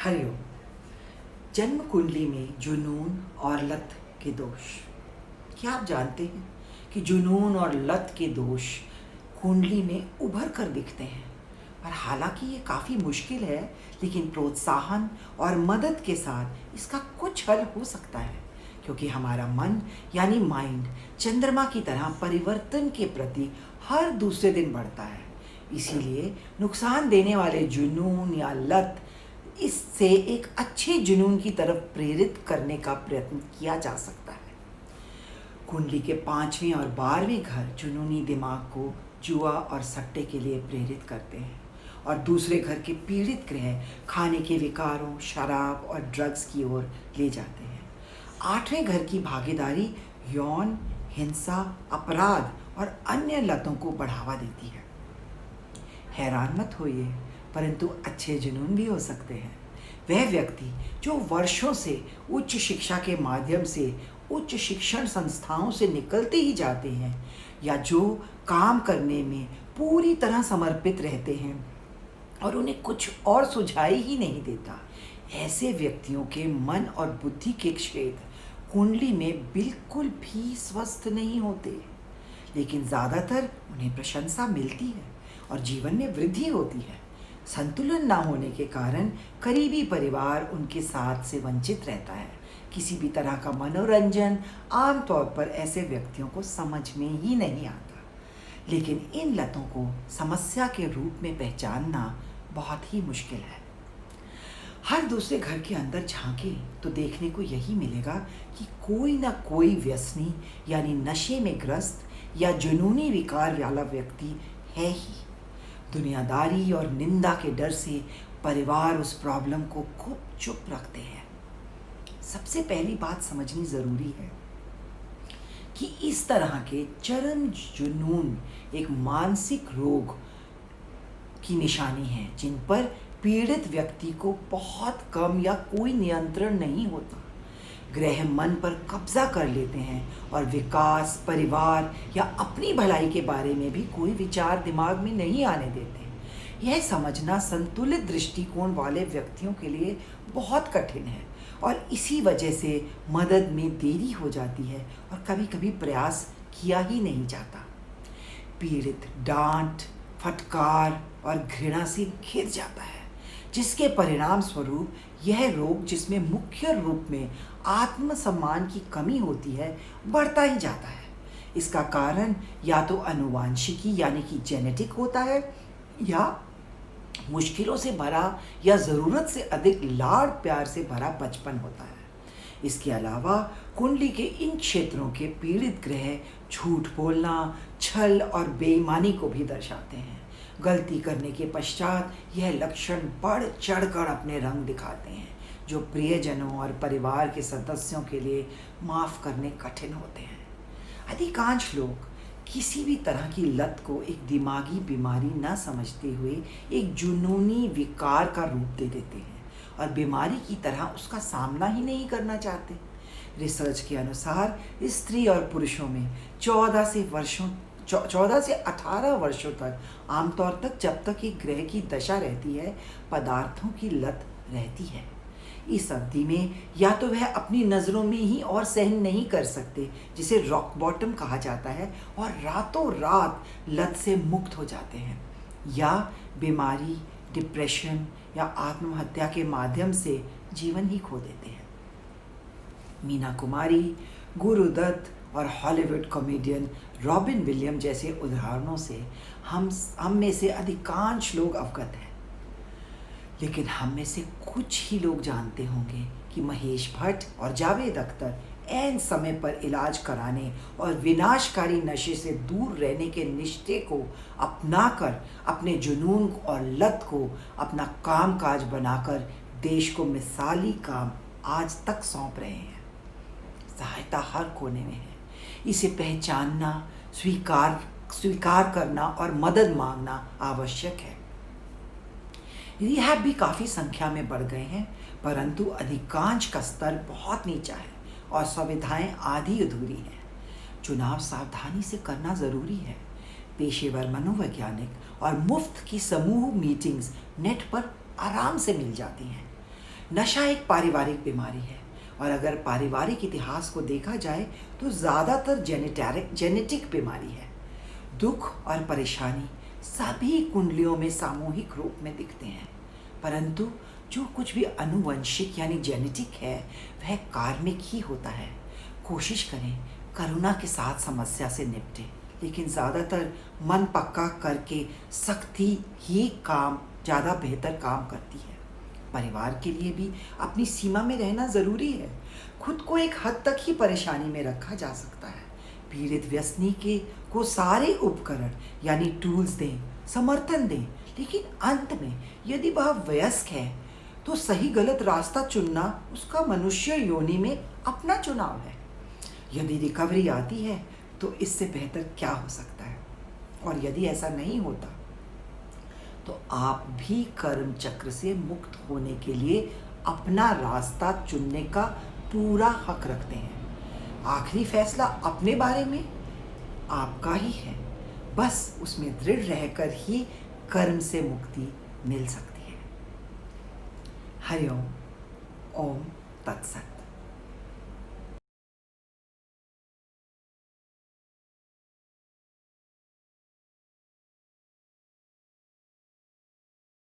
हरिओम। जन्म कुंडली में जुनून और लत के दोष। क्या आप जानते हैं कि जुनून और लत के दोष कुंडली में उभर कर दिखते हैं? और हालांकि ये काफ़ी मुश्किल है, लेकिन प्रोत्साहन और मदद के साथ इसका कुछ हल हो सकता है, क्योंकि हमारा मन यानी माइंड चंद्रमा की तरह परिवर्तन के प्रति हर दूसरे दिन बढ़ता है। इसीलिए नुकसान देने वाले जुनून या लत इससे एक अच्छे जुनून की तरफ प्रेरित करने का प्रयत्न किया जा सकता है। कुंडली के 5वें और 12वें घर जुनूनी दिमाग को जुआ और सट्टे के लिए प्रेरित करते हैं, और दूसरे घर के पीड़ित ग्रह खाने के विकारों, शराब और ड्रग्स की ओर ले जाते हैं। 8वें घर की भागीदारी यौन, हिंसा, अपराध और अन्य लतों को बढ़ावा देती है। हैरान मत होइए, परंतु अच्छे जुनून भी हो सकते हैं। वह व्यक्ति जो वर्षों से उच्च शिक्षा के माध्यम से उच्च शिक्षण संस्थाओं से निकलते ही जाते हैं, या जो काम करने में पूरी तरह समर्पित रहते हैं और उन्हें कुछ और सुझाई ही नहीं देता, ऐसे व्यक्तियों के मन और बुद्धि के क्षेत्र कुंडली में बिल्कुल भी स्वस्थ नहीं होते, लेकिन ज़्यादातर उन्हें प्रशंसा मिलती है और जीवन में वृद्धि होती है। संतुलन ना होने के कारण करीबी परिवार उनके साथ से वंचित रहता है। किसी भी तरह का मनोरंजन आमतौर पर ऐसे व्यक्तियों को समझ में ही नहीं आता, लेकिन इन लतों को समस्या के रूप में पहचानना बहुत ही मुश्किल है। हर दूसरे घर के अंदर झांके तो देखने को यही मिलेगा कि कोई ना कोई व्यसनी यानी नशे में ग्रस्त या जुनूनी विकार वाला व्यक्ति है ही। दुनियादारी और निंदा के डर से परिवार उस प्रॉब्लम को खूब चुप रखते हैं। सबसे पहली बात समझनी ज़रूरी है कि इस तरह के चरम जुनून एक मानसिक रोग की निशानी है, जिन पर पीड़ित व्यक्ति को बहुत कम या कोई नियंत्रण नहीं होता। ग्रह मन पर कब्जा कर लेते हैं और विकास, परिवार या अपनी भलाई के बारे में भी कोई विचार दिमाग में नहीं आने देते। यह समझना संतुलित दृष्टिकोण वाले व्यक्तियों के लिए बहुत कठिन है, और इसी वजह से मदद में देरी हो जाती है और कभी कभी प्रयास किया ही नहीं जाता। पीड़ित डांट, फटकार और घृणा से घिर जाता है, जिसके परिणाम स्वरूप यह रोग, जिसमें मुख्य रूप में आत्मसम्मान की कमी होती है, बढ़ता ही जाता है। इसका कारण या तो आनुवांशिकी यानी कि जेनेटिक होता है, या मुश्किलों से भरा या ज़रूरत से अधिक लाड़ प्यार से भरा बचपन होता है। इसके अलावा कुंडली के इन क्षेत्रों के पीड़ित ग्रह झूठ बोलना, छल और बेईमानी को भी दर्शाते हैं। गलती करने के पश्चात यह लक्षण बढ़ चढ़कर अपने रंग दिखाते हैं, जो प्रियजनों और परिवार के सदस्यों के लिए माफ़ करने कठिन होते हैं। अधिकांश लोग किसी भी तरह की लत को एक दिमागी बीमारी न समझते हुए एक जुनूनी विकार का रूप दे देते हैं और बीमारी की तरह उसका सामना ही नहीं करना चाहते। रिसर्च के अनुसार स्त्री और पुरुषों में 14 से 18 वर्षों तक आमतौर तक, जब तक एक ग्रह की दशा रहती है, पदार्थों की लत रहती है। इस अवधि में या तो वह अपनी नज़रों में ही और सहन नहीं कर सकते, जिसे रॉक बॉटम कहा जाता है, और रातों रात लत से मुक्त हो जाते हैं, या बीमारी, डिप्रेशन या आत्महत्या के माध्यम से जीवन ही खो देते हैं। मीना कुमारी, गुरुदत्त और हॉलीवुड कॉमेडियन रॉबिन विलियम्स जैसे उदाहरणों से हम में से अधिकांश लोग अवगत हैं, लेकिन हम में से कुछ ही लोग जानते होंगे कि महेश भट्ट और जावेद अख्तर ऐन समय पर इलाज कराने और विनाशकारी नशे से दूर रहने के निश्चय को अपनाकर अपने जुनून और लत को अपना कामकाज बनाकर देश को मिसाली काम आज तक सौंप रहे हैं। सहायता हर कोने में है। इसे पहचानना, स्वीकार करना और मदद मांगना आवश्यक है। रिहैब भी काफ़ी संख्या में बढ़ गए हैं, परंतु अधिकांश का स्तर बहुत नीचा है और सुविधाएं आधी अधूरी हैं। चुनाव सावधानी से करना ज़रूरी है। पेशेवर मनोवैज्ञानिक और मुफ्त की समूह मीटिंग्स नेट पर आराम से मिल जाती हैं। नशा एक पारिवारिक बीमारी है, और अगर पारिवारिक इतिहास को देखा जाए तो ज़्यादातर जेनेटिक बीमारी है। दुख और परेशानी सभी कुंडलियों में सामूहिक रूप में दिखते हैं, परंतु जो कुछ भी आनुवंशिक यानी जेनेटिक है वह कार्मिक ही होता है। कोशिश करें करुणा के साथ समस्या से निपटें, लेकिन ज़्यादातर मन पक्का करके सख्ती ही ज़्यादा बेहतर काम करती है। परिवार के लिए भी अपनी सीमा में रहना ज़रूरी है। खुद को एक हद तक ही परेशानी में रखा जा सकता है। पीड़ित व्यसनी को सारे उपकरण यानी टूल्स दें, समर्थन दें, लेकिन अंत में यदि वह वयस्क है तो सही गलत रास्ता चुनना उसका मनुष्य योनि में अपना चुनाव है। यदि रिकवरी आती है तो इससे बेहतर क्या हो सकता है, और यदि ऐसा नहीं होता तो आप भी कर्म चक्र से मुक्त होने के लिए अपना रास्ता चुनने का पूरा हक रखते हैं। आखिरी फैसला अपने बारे में आपका ही है, बस उसमें दृढ़ रहकर ही कर्म से मुक्ति मिल सकती है। हरि ओम। ओम तत्सत।